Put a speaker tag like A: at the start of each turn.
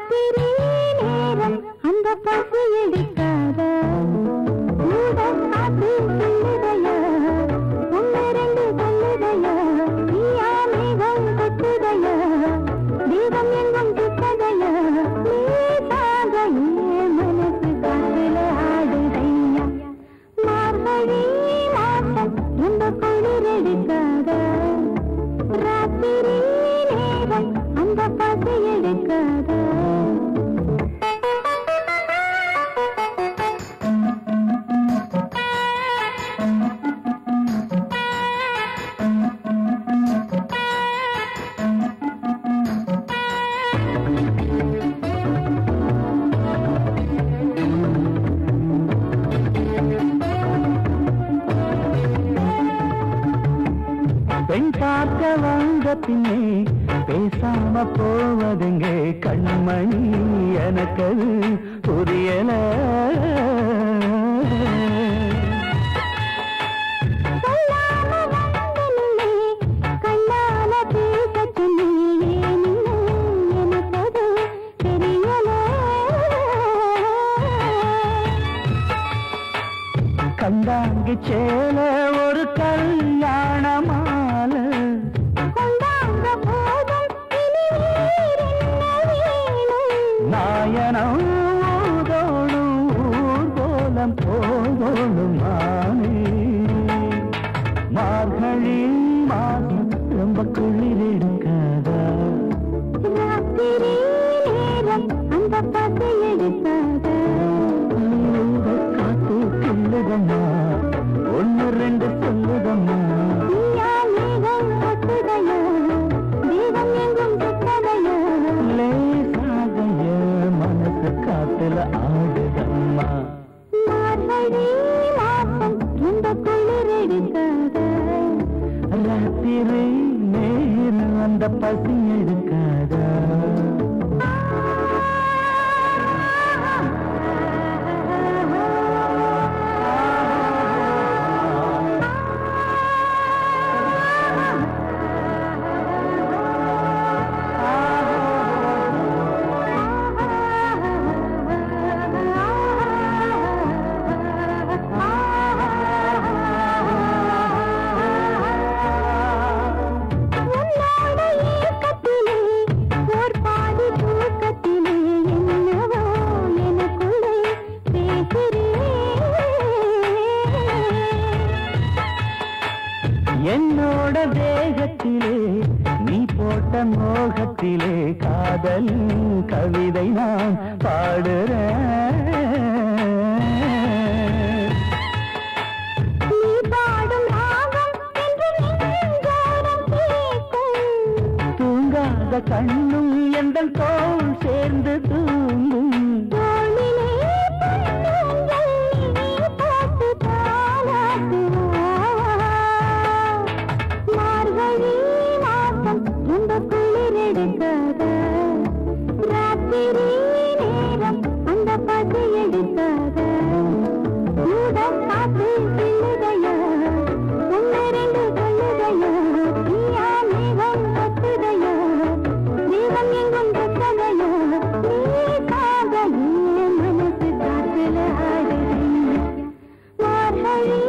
A: ராத்திரி நேரம் அந்த பசி எடுக்காத ஊடல் காத்து சொல்லுதையா ஒன்று ரெண்டு சொல்லுதையா நீயா மேகம் கட்டுதையா தீபம் எங்கும் சுத்ததையா நீதாக மனசு காத்துல ஆடுதையா மார்கழி மாசம் ரொம்ப குளிர் எடுக்காத ராத்திரி நேரம் அந்த பசி எடுக்காத
B: பெண் பார்க்க வந்த பின்னே பேசாம போவதுங்க கண்மணி எனக்கு புரியல கண்டாங்கி சேல ஒரு கல்யாணமால நாயனம் ஓதோடும் ஊர்கோலம் போதோடும் மானே மார்கழி மாதம் ரொம்ப குளிர் எடுக்காதா
A: ராத்திரி நேரம் அந்த பசி எடுக்காதா
B: காத்து சொல்லுதம்மா ஒன்று ரெண்டு சொல்லுதம்மா
A: நீயா மேகம் கட்டுதையா தீபம் எங்கும் சுத்ததையா
B: லேசாக மனசு காத்துல ஆடுதம்மா
A: மார்கழி மாசம் ரொம்ப குளிர் எடுக்காதா
B: ராத்திரி நேரம் அந்த பசி எடுக்காதா என்னோட தேகத்திலே நீ போட்ட மோகத்திலே காதல் கவிதை நான் பாடுறேன்
A: நீ பாடும் ராகம் என்று நெஞ்சோரம் கேட்கும்
B: தூங்காத கண்ணும் எந்த தோள் சேர்ந்து தூங்கும்
A: தோளிலே பொன்னூஞ்சல் நீ போட்டு தாலாட்டுவா மார்கழி மாசம் ரொம்ப குளிர் எடுக்காதா ராத்திரி நேரம் அந்த பசி எடுக்காதா ஊடல் காத்து சொல்லுதையா ஒன்று ரெண்டு சொல்லுதையா நீயா மேகம் கட்டுதையா தீபம் எங்கும் சுத்ததையா நீக்காக மனசு காத்துல ஆடுதையா மார்கழி